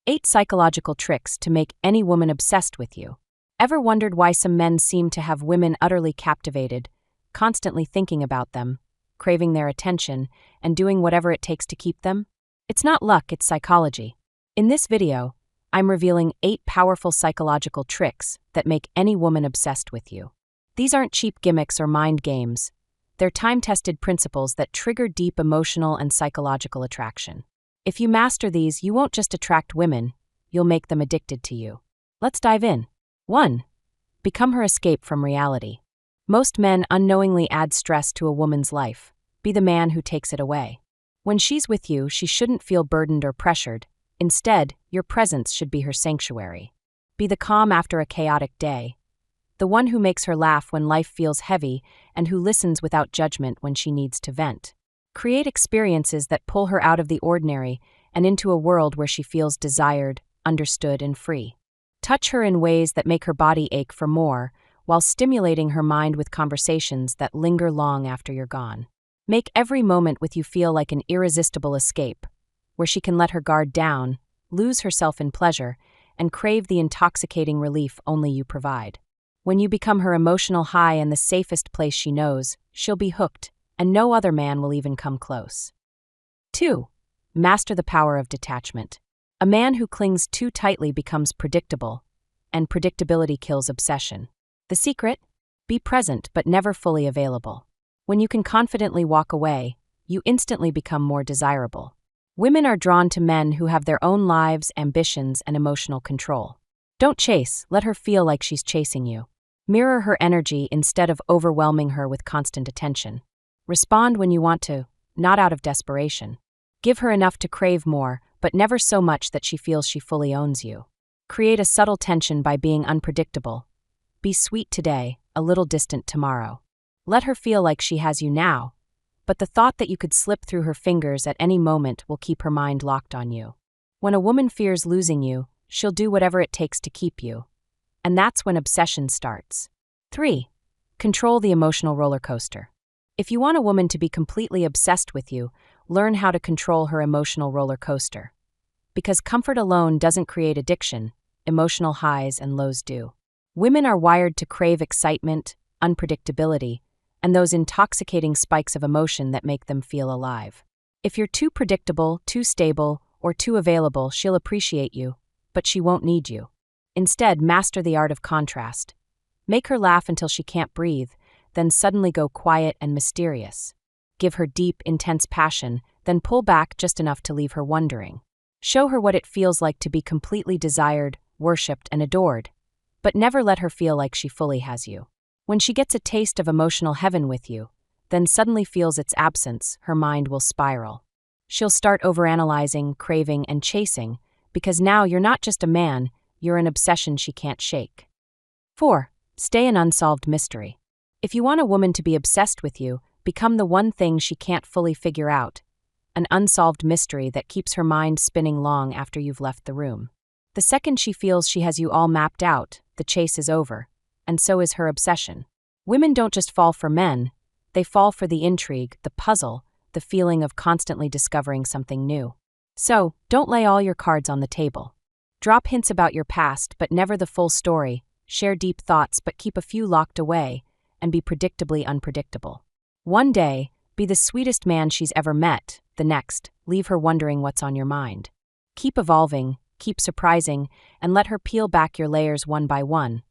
8 psychological tricks to make any woman obsessed with you. Ever wondered why some men seem to have women utterly captivated, constantly thinking about them, craving their attention, and doing whatever it takes to keep them? It's not luck, it's psychology. In this video, I'm revealing 8 powerful psychological tricks that make any woman obsessed with you. These aren't cheap gimmicks or mind games. They're time-tested principles that trigger deep emotional and psychological attraction. If you master these, you won't just attract women, you'll make them addicted to you. Let's dive in. 1. Become her escape from reality. Most men unknowingly add stress to a woman's life. Be the man who takes it away. When she's with you, she shouldn't feel burdened or pressured. Instead, your presence should be her sanctuary. Be the calm after a chaotic day. The one who makes her laugh when life feels heavy and who listens without judgment when she needs to vent. Create experiences that pull her out of the ordinary and into a world where she feels desired, understood, and free. Touch her in ways that make her body ache for more, while stimulating her mind with conversations that linger long after you're gone. Make every moment with you feel like an irresistible escape, where she can let her guard down, lose herself in pleasure, and crave the intoxicating relief only you provide. When you become her emotional high and the safest place she knows, she'll be hooked, and no other man will even come close. 2. Master the power of detachment. A man who clings too tightly becomes predictable, and predictability kills obsession. The secret? Be present but never fully available. When you can confidently walk away, you instantly become more desirable. Women are drawn to men who have their own lives, ambitions, and emotional control. Don't chase, let her feel like she's chasing you. Mirror her energy instead of overwhelming her with constant attention. Respond when you want to, not out of desperation. Give her enough to crave more, but never so much that she feels she fully owns you. Create a subtle tension by being unpredictable. Be sweet today, a little distant tomorrow. Let her feel like she has you now, but the thought that you could slip through her fingers at any moment will keep her mind locked on you. When a woman fears losing you, she'll do whatever it takes to keep you. And that's when obsession starts. 3. Control the emotional rollercoaster. If you want a woman to be completely obsessed with you, learn how to control her emotional roller coaster. Because comfort alone doesn't create addiction, emotional highs and lows do. Women are wired to crave excitement, unpredictability, and those intoxicating spikes of emotion that make them feel alive. If you're too predictable, too stable, or too available, she'll appreciate you, but she won't need you. Instead, master the art of contrast. Make her laugh until she can't breathe, then suddenly go quiet and mysterious. Give her deep, intense passion, then pull back just enough to leave her wondering. Show her what it feels like to be completely desired, worshipped, and adored, but never let her feel like she fully has you. When she gets a taste of emotional heaven with you, then suddenly feels its absence, her mind will spiral. She'll start overanalyzing, craving, and chasing, because now you're not just a man, you're an obsession she can't shake. 4. Stay an unsolved mystery. If you want a woman to be obsessed with you, become the one thing she can't fully figure out, an unsolved mystery that keeps her mind spinning long after you've left the room. The second she feels she has you all mapped out, the chase is over, and so is her obsession. Women don't just fall for men, they fall for the intrigue, the puzzle, the feeling of constantly discovering something new. So, don't lay all your cards on the table. Drop hints about your past, but never the full story. Share deep thoughts, but keep a few locked away, and be predictably unpredictable. One day, be the sweetest man she's ever met. The next, leave her wondering what's on your mind. Keep evolving, keep surprising, and let her peel back your layers one by one,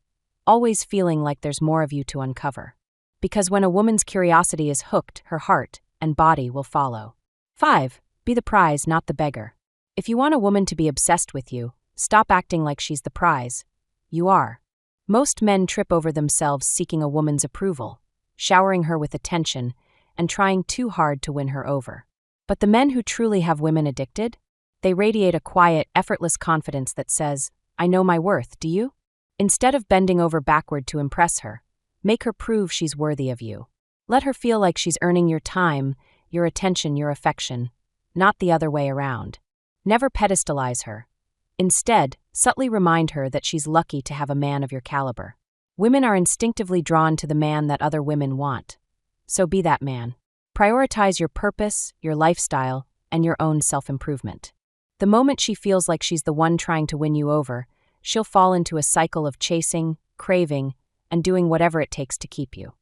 always feeling like there's more of you to uncover. Because when a woman's curiosity is hooked, her heart and body will follow. 5. Be the prize, not the beggar. If you want a woman to be obsessed with you, stop acting like she's the prize. You are. Most men trip over themselves seeking a woman's approval, showering her with attention, and trying too hard to win her over. But the men who truly have women addicted? They radiate a quiet, effortless confidence that says, "I know my worth, do you?" Instead of bending over backward to impress her, make her prove she's worthy of you. Let her feel like she's earning your time, your attention, your affection, not the other way around. Never pedestalize her. Instead, subtly remind her that she's lucky to have a man of your caliber. Women are instinctively drawn to the man that other women want. So be that man. Prioritize your purpose, your lifestyle, and your own self-improvement. The moment she feels like she's the one trying to win you over, she'll fall into a cycle of chasing, craving, and doing whatever it takes to keep you.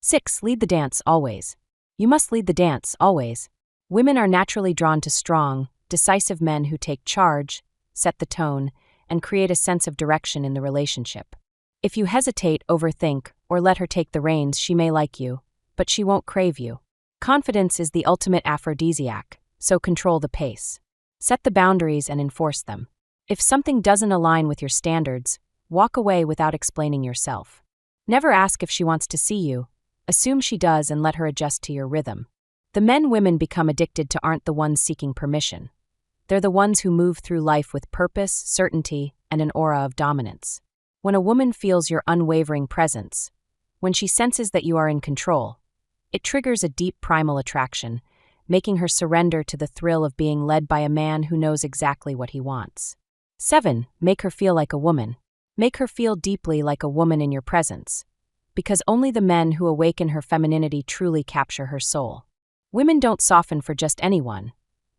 6. Lead the dance always. You must lead the dance always. Women are naturally drawn to strong, decisive men who take charge, set the tone, and create a sense of direction in the relationship. If you hesitate, overthink, or let her take the reins, she may like you, but she won't crave you. Confidence is the ultimate aphrodisiac, so control the pace. Set the boundaries and enforce them. If something doesn't align with your standards, walk away without explaining yourself. Never ask if she wants to see you. Assume she does and let her adjust to your rhythm. The men women become addicted to aren't the ones seeking permission. They're the ones who move through life with purpose, certainty, and an aura of dominance. When a woman feels your unwavering presence, when she senses that you are in control, it triggers a deep primal attraction, making her surrender to the thrill of being led by a man who knows exactly what he wants. 7. Make her feel like a woman. Make her feel deeply like a woman in your presence, because only the men who awaken her femininity truly capture her soul. Women don't soften for just anyone.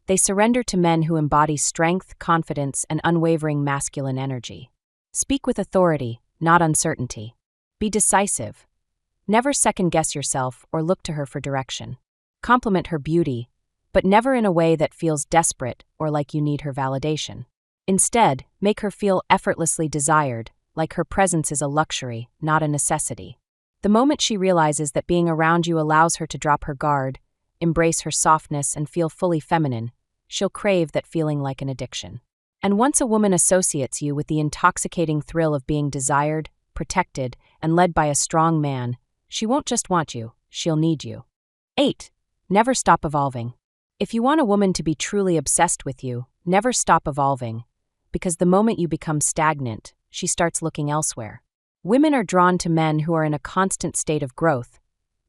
They surrender to men who embody strength, confidence, and unwavering masculine energy. Speak with authority, not uncertainty. Be decisive. Never second-guess yourself or look to her for direction. Compliment her beauty, but never in a way that feels desperate or like you need her validation. Instead, make her feel effortlessly desired, like her presence is a luxury, not a necessity. The moment she realizes that being around you allows her to drop her guard, embrace her softness, and feel fully feminine, she'll crave that feeling like an addiction. And once a woman associates you with the intoxicating thrill of being desired, protected, and led by a strong man, she won't just want you, she'll need you. 8. Never stop evolving. If you want a woman to be truly obsessed with you, never stop evolving, because the moment you become stagnant, she starts looking elsewhere. Women are drawn to men who are in a constant state of growth,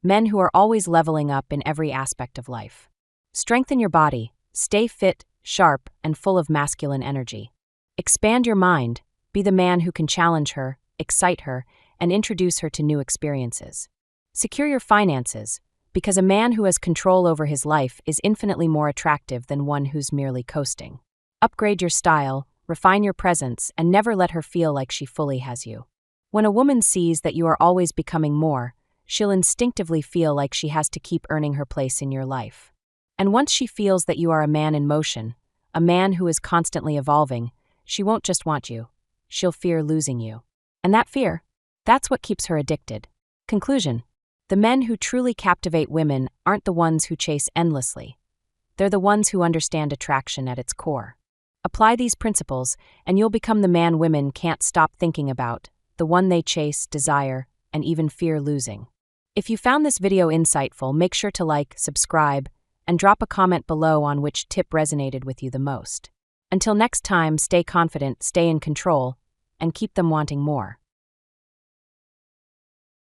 men who are always leveling up in every aspect of life. Strengthen your body, stay fit, sharp, and full of masculine energy. Expand your mind, be the man who can challenge her, excite her, and introduce her to new experiences. Secure your finances, because a man who has control over his life is infinitely more attractive than one who's merely coasting. Upgrade your style, refine your presence, and never let her feel like she fully has you. When a woman sees that you are always becoming more, she'll instinctively feel like she has to keep earning her place in your life. And once she feels that you are a man in motion, a man who is constantly evolving, she won't just want you, she'll fear losing you. And that fear, that's what keeps her addicted. Conclusion. The men who truly captivate women aren't the ones who chase endlessly. They're the ones who understand attraction at its core. Apply these principles, and you'll become the man women can't stop thinking about, the one they chase, desire, and even fear losing. If you found this video insightful, make sure to like, subscribe, and drop a comment below on which tip resonated with you the most. Until next time, stay confident, stay in control, and keep them wanting more.